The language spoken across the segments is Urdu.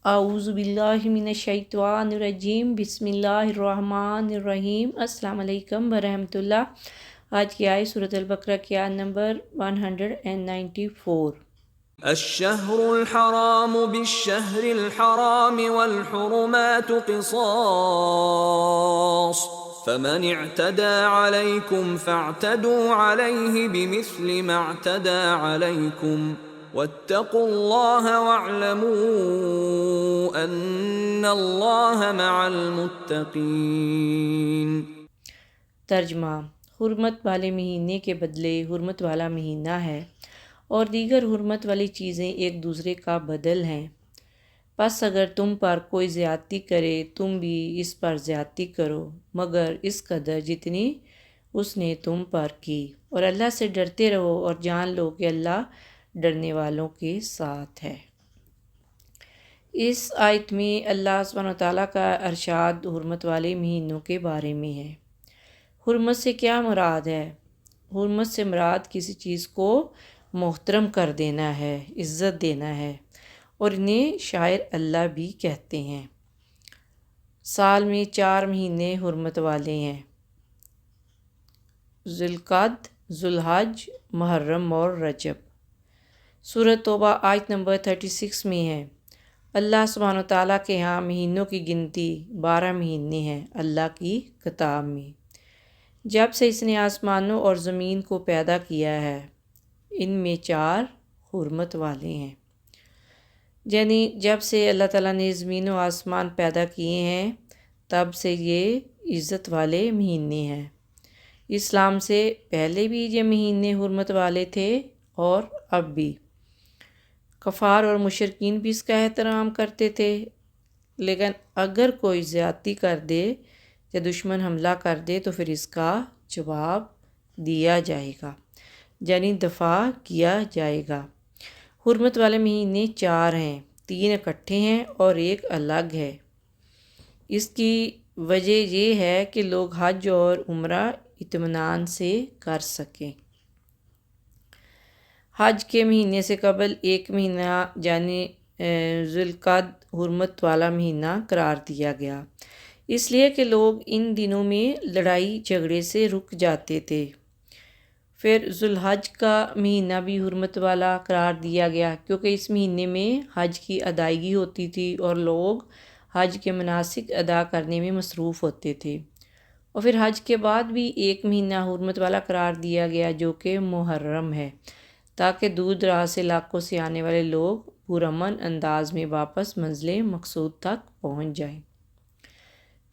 اعوذ باللہ من الشیطان الرجیم، بسم اللہ الرحمن الرحیم۔ السلام علیکم ورحمۃ اللہ۔ آج کی آیت سورۃ البقرہ کی آیت نمبر 194۔ الشهر الحرام بالشهر الحرام والحرمات قصاص فمن اعتدى عليكم فاعتدوا عليه بمثل ما اعتدى عليكم واتقوا الله واعلموا ان الله مع المتقين۔ ترجمہ: حرمت والے مہینے کے بدلے حرمت والا مہینہ ہے، اور دیگر حرمت والی چیزیں ایک دوسرے کا بدل ہیں۔ پس اگر تم پر کوئی زیادتی کرے تم بھی اس پر زیادتی کرو، مگر اس قدر جتنی اس نے تم پر کی، اور اللہ سے ڈرتے رہو اور جان لو کہ اللہ ڈرنے والوں کے ساتھ ہے۔ اس آیت میں اللہ سبحانہ وتعالیٰ کا ارشاد حرمت والے مہینوں کے بارے میں ہے۔ حرمت سے کیا مراد ہے؟ حرمت سے مراد کسی چیز کو محترم کر دینا ہے، عزت دینا ہے، اور انہیں شاعر اللہ بھی کہتے ہیں۔ سال میں 4 مہینے حرمت والے ہیں: ذوالقعدہ، ذوالحج، محرم اور رجب۔ سورۃ توبہ آیت نمبر 36 میں ہے: اللہ سبحانہ وتعالیٰ کے ہاں مہینوں کی گنتی 12 مہینے ہیں اللہ کی کتاب میں، جب سے اس نے آسمانوں اور زمین کو پیدا کیا ہے، ان میں 4 حرمت والے ہیں۔ یعنی جب سے اللہ تعالیٰ نے زمین و آسمان پیدا کیے ہیں تب سے یہ عزت والے مہینے ہیں۔ اسلام سے پہلے بھی یہ مہینے حرمت والے تھے اور اب بھی۔ کفار اور مشرکین بھی اس کا احترام کرتے تھے، لیکن اگر کوئی زیادتی کر دے یا دشمن حملہ کر دے تو پھر اس کا جواب دیا جائے گا، یعنی دفاع کیا جائے گا۔ حرمت والے مہینے 4 ہیں، 3 اکٹھے ہیں اور 1 الگ ہے۔ اس کی وجہ یہ ہے کہ لوگ حج اور عمرہ اطمینان سے کر سکیں۔ حج کے مہینے سے قبل 1 مہینہ یعنی ذوالقعدہ حرمت والا مہینہ قرار دیا گیا، اس لیے کہ لوگ ان دنوں میں لڑائی جھگڑے سے رک جاتے تھے۔ پھر ذوالحج کا مہینہ بھی حرمت والا قرار دیا گیا، کیونکہ اس مہینے میں حج کی ادائیگی ہوتی تھی اور لوگ حج کے مناسک ادا کرنے میں مصروف ہوتے تھے۔ اور پھر حج کے بعد بھی 1 مہینہ حرمت والا قرار دیا گیا جو کہ محرم ہے، تاکہ دور دراز سے علاقوں سے آنے والے لوگ پرامن انداز میں واپس منزل مقصود تک پہنچ جائیں۔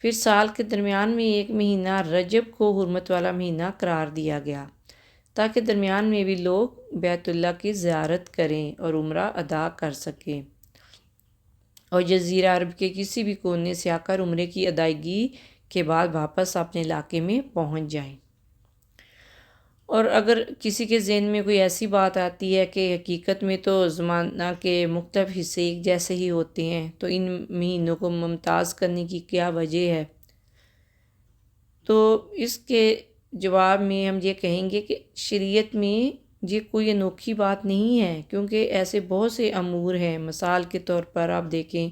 پھر سال کے درمیان میں 1 مہینہ رجب کو حرمت والا مہینہ قرار دیا گیا، تاکہ درمیان میں بھی لوگ بیت اللہ کی زیارت کریں اور عمرہ ادا کر سکیں اور جزیرہ عرب کے کسی بھی کونے سے آ کر عمرے کی ادائیگی کے بعد واپس اپنے علاقے میں پہنچ جائیں۔ اور اگر کسی کے ذہن میں کوئی ایسی بات آتی ہے کہ حقیقت میں تو زمانہ کے مختلف حصے ایک جیسے ہی ہوتے ہیں، تو ان مہینوں کو ممتاز کرنے کی کیا وجہ ہے، تو اس کے جواب میں ہم یہ کہیں گے کہ شریعت میں یہ کوئی انوکھی بات نہیں ہے، کیونکہ ایسے بہت سے امور ہیں۔ مثال کے طور پر آپ دیکھیں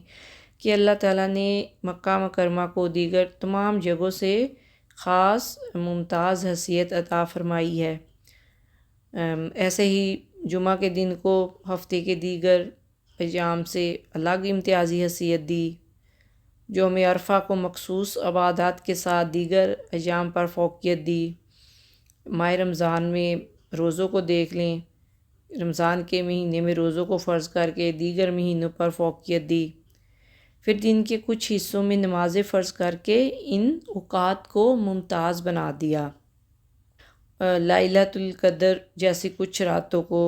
کہ اللہ تعالیٰ نے مکہ مکرمہ کو دیگر تمام جگہوں سے خاص ممتاز حیثیت عطا فرمائی ہے۔ ایسے ہی جمعہ کے دن کو ہفتے کے دیگر ایام سے الگ امتیازی حیثیت دی۔ یوم عرفہ کو مخصوص عبادات کے ساتھ دیگر ایام پر فوقیت دی۔ ماہ رمضان میں روزوں کو دیکھ لیں، رمضان کے مہینے میں روزوں کو فرض کر کے دیگر مہینوں پر فوقیت دی۔ پھر دن کے کچھ حصوں میں نمازیں فرض کر کے ان اوقات کو ممتاز بنا دیا۔ لیلۃ القدر جیسی کچھ راتوں کو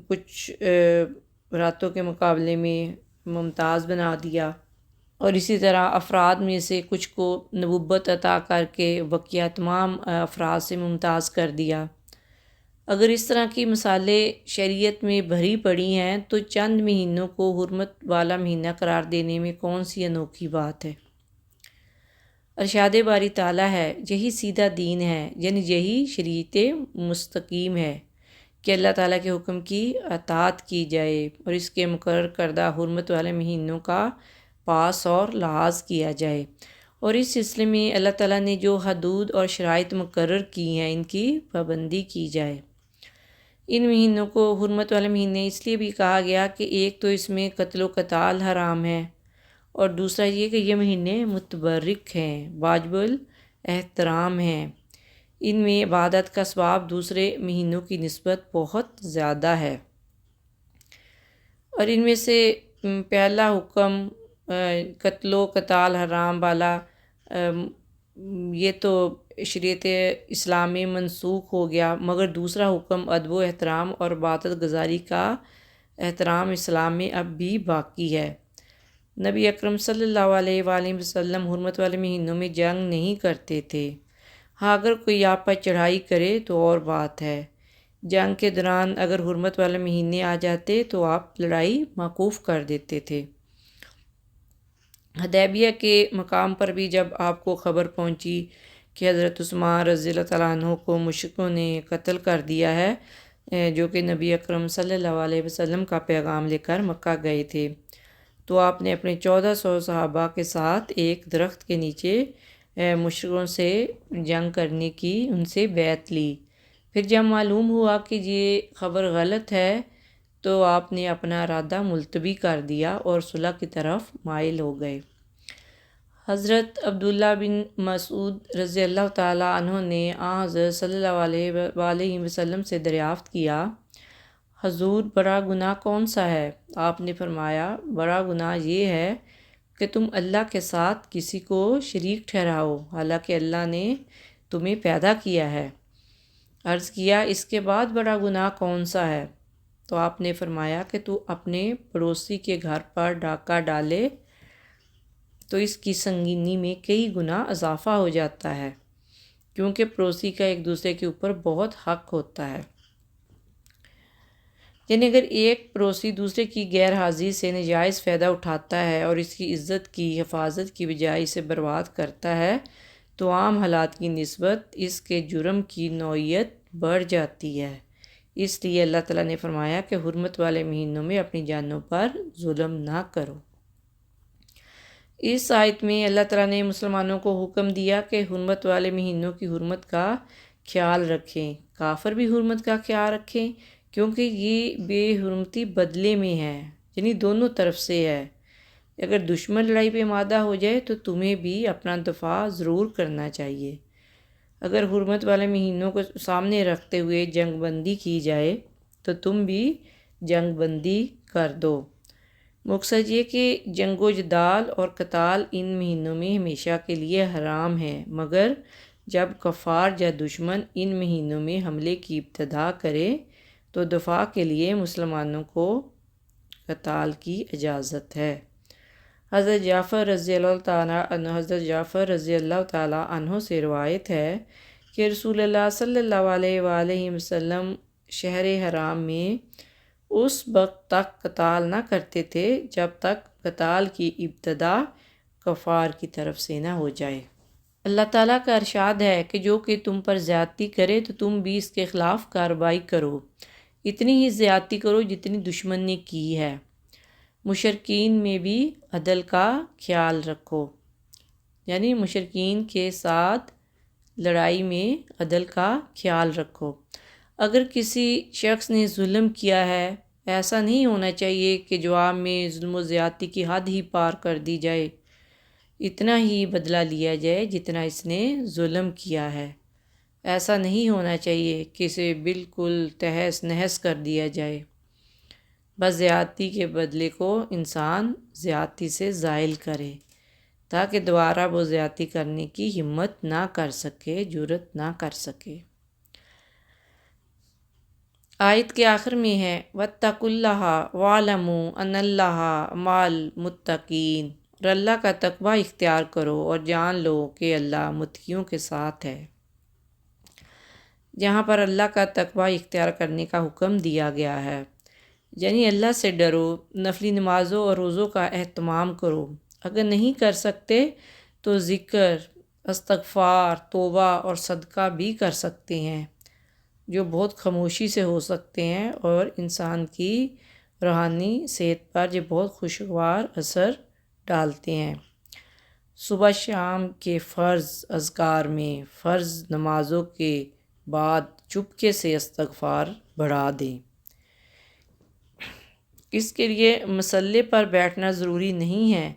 کچھ راتوں کے مقابلے میں ممتاز بنا دیا، اور اسی طرح افراد میں سے کچھ کو نبوت عطا کر کے بقیہ تمام افراد سے ممتاز کر دیا۔ اگر اس طرح کی مثالیں شریعت میں بھری پڑی ہیں تو چند مہینوں کو حرمت والا مہینہ قرار دینے میں کون سی انوکھی بات ہے؟ ارشاد باری تعالیٰ ہے، یہی سیدھا دین ہے، یعنی یہی شریعت مستقیم ہے کہ اللہ تعالیٰ کے حکم کی اطاعت کی جائے اور اس کے مقرر کردہ حرمت والے مہینوں کا پاس اور لحاظ کیا جائے، اور اس سلسلے میں اللہ تعالیٰ نے جو حدود اور شرائط مقرر کی ہیں ان کی پابندی کی جائے۔ ان مہینوں کو حرمت والے مہینے اس لیے بھی کہا گیا کہ ایک تو اس میں قتل و قتال حرام ہے، اور دوسرا یہ کہ یہ مہینے متبرک ہیں، واجب الاحترام ہیں۔ ان میں عبادت کا ثواب دوسرے مہینوں کی نسبت بہت زیادہ ہے، اور ان میں سے پہلا حکم قتل و قتال حرام والا یہ تو شریعت اسلام میں منسوخ ہو گیا، مگر دوسرا حکم ادب و احترام اور عبادت گزاری کا احترام اسلام میں اب بھی باقی ہے۔ نبی اکرم صلی اللہ علیہ وآلہ وسلم حرمت والے مہینوں میں جنگ نہیں کرتے تھے۔ ہاں اگر کوئی آپ پر چڑھائی کرے تو اور بات ہے۔ جنگ کے دوران اگر حرمت والے مہینے آ جاتے تو آپ لڑائی موقوف کر دیتے تھے۔ حدیبیہ کے مقام پر بھی جب آپ کو خبر پہنچی کہ حضرت عثمان رضی اللہ تعالیٰ عنہ کو مشرکوں نے قتل کر دیا ہے، جو کہ نبی اکرم صلی اللہ علیہ وسلم کا پیغام لے کر مکہ گئے تھے، تو آپ نے اپنے 1400 صحابہ کے ساتھ ایک درخت کے نیچے مشرکوں سے جنگ کرنے کی ان سے بیعت لی۔ پھر جب معلوم ہوا کہ یہ خبر غلط ہے تو آپ نے اپنا ارادہ ملتوی کر دیا اور صلح کی طرف مائل ہو گئے۔ حضرت عبداللہ بن مسعود رضی اللہ تعالیٰ عنہ نے حضرت صلی اللہ علیہ وسلم سے دریافت کیا، حضور بڑا گناہ کون سا ہے؟ آپ نے فرمایا، بڑا گناہ یہ ہے کہ تم اللہ کے ساتھ کسی کو شریک ٹھہراؤ حالانکہ اللہ نے تمہیں پیدا کیا ہے۔ عرض کیا، اس کے بعد بڑا گناہ کون سا ہے؟ تو آپ نے فرمایا کہ تو اپنے پڑوسی کے گھر پر ڈاکہ ڈالے تو اس کی سنگینی میں کئی گنا اضافہ ہو جاتا ہے، کیونکہ پڑوسی کا ایک دوسرے کے اوپر بہت حق ہوتا ہے۔ یعنی اگر ایک پڑوسی دوسرے کی غیر حاضری سے ناجائز فائدہ اٹھاتا ہے اور اس کی عزت کی حفاظت کی بجائے اسے برباد کرتا ہے تو عام حالات کی نسبت اس کے جرم کی نوعیت بڑھ جاتی ہے۔ اس لیے اللہ تعالیٰ نے فرمایا کہ حرمت والے مہینوں میں اپنی جانوں پر ظلم نہ کرو۔ اس آیت میں اللہ تعالیٰ نے مسلمانوں کو حکم دیا کہ حرمت والے مہینوں کی حرمت کا خیال رکھیں، کافر بھی حرمت کا خیال رکھیں، کیونکہ یہ بے حرمتی بدلے میں ہے، یعنی دونوں طرف سے ہے۔ اگر دشمن لڑائی پہ آمادہ ہو جائے تو تمہیں بھی اپنا دفاع ضرور کرنا چاہیے۔ اگر حرمت والے مہینوں کو سامنے رکھتے ہوئے جنگ بندی کی جائے تو تم بھی جنگ بندی کر دو۔ مقصد یہ کہ جنگ و جدال اور قتال ان مہینوں میں ہمیشہ کے لیے حرام ہے، مگر جب کفار یا دشمن ان مہینوں میں حملے کی ابتدا کرے تو دفاع کے لیے مسلمانوں کو قتال کی اجازت ہے۔ حضرت جعفر رضی اللہ تعالیٰ عنہ سے روایت ہے کہ رسول اللہ صلی اللہ علیہ وآلہ وسلم شہر حرام میں اس وقت تک قتال نہ کرتے تھے جب تک قتال کی ابتدا کفار کی طرف سے نہ ہو جائے۔ اللہ تعالیٰ کا ارشاد ہے کہ جو کہ تم پر زیادتی کرے تو تم بھی اس کے خلاف کارروائی کرو، اتنی ہی زیادتی کرو جتنی دشمن نے کی ہے۔ مشرکین میں بھی عدل کا خیال رکھو، یعنی مشرکین کے ساتھ لڑائی میں عدل کا خیال رکھو۔ اگر کسی شخص نے ظلم کیا ہے، ایسا نہیں ہونا چاہیے کہ جواب میں ظلم و زیادتی کی حد ہی پار کر دی جائے، اتنا ہی بدلہ لیا جائے جتنا اس نے ظلم کیا ہے۔ ایسا نہیں ہونا چاہیے کہ اسے بالکل تہس نہس کر دیا جائے، بس زیادتی کے بدلے کو انسان زیادتی سے زائل کرے تاکہ دوبارہ وہ زیادتی کرنے کی ہمت نہ کر سکے، جرأت نہ کر سکے۔ آیت کے آخر میں ہے وَاتَّقُوا اللَّهَ وَاعْلَمُوا أَنَّ اللَّهَ مَعَ الْمُتَّقِينَ، اور اللہ کا تقوی اختیار کرو اور جان لو کہ اللہ متقیوں کے ساتھ ہے۔ جہاں پر اللہ کا تقوی اختیار کرنے کا حکم دیا گیا ہے، یعنی اللہ سے ڈرو، نفلی نمازوں اور روزوں کا اہتمام کرو، اگر نہیں کر سکتے تو ذکر، استغفار، توبہ اور صدقہ بھی کر سکتے ہیں۔ جو بہت خاموشی سے ہو سکتے ہیں اور انسان کی روحانی صحت پر یہ بہت خوشگوار اثر ڈالتے ہیں۔ صبح شام کے فرض اذکار میں فرض نمازوں کے بعد چپکے سے استغفار بڑھا دیں۔ اس کے لیے مصلے پر بیٹھنا ضروری نہیں ہے،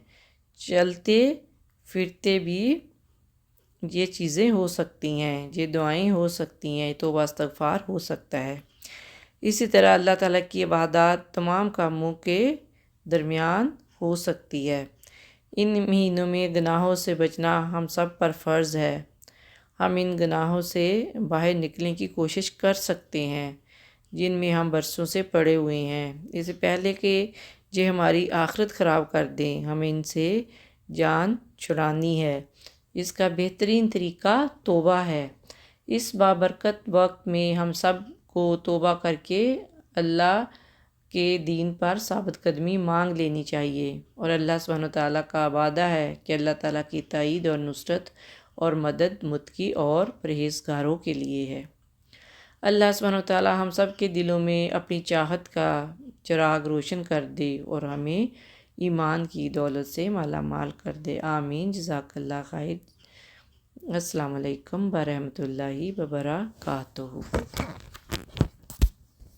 چلتے پھرتے بھی یہ چیزیں ہو سکتی ہیں، یہ دعائیں ہو سکتی ہیں، توبہ استغفار ہو سکتا ہے۔ اسی طرح اللہ تعالیٰ کی عبادات تمام کاموں کے درمیان ہو سکتی ہے۔ ان مہینوں میں گناہوں سے بچنا ہم سب پر فرض ہے۔ ہم ان گناہوں سے باہر نکلنے کی کوشش کر سکتے ہیں جن میں ہم برسوں سے پڑے ہوئے ہیں، اس سے پہلے کہ یہ ہماری آخرت خراب کر دیں۔ ہمیں ان سے جان چھڑانی ہے۔ اس کا بہترین طریقہ توبہ ہے۔ اس بابرکت وقت میں ہم سب کو توبہ کر کے اللہ کے دین پر ثابت قدمی مانگ لینی چاہیے، اور اللہ سبحانہ وتعالیٰ کا وعدہ ہے کہ اللہ تعالیٰ کی تائید اور نصرت اور مدد متقی اور پرہیزگاروں کے لیے ہے۔ اللہ سبحانہ وتعالیٰ ہم سب کے دلوں میں اپنی چاہت کا چراغ روشن کر دے اور ہمیں ایمان کی دولت سے مالا مال کر دے، آمین۔ جزاک اللہ خیر۔ السلام علیکم ورحمۃ اللہ وبرکاتہ۔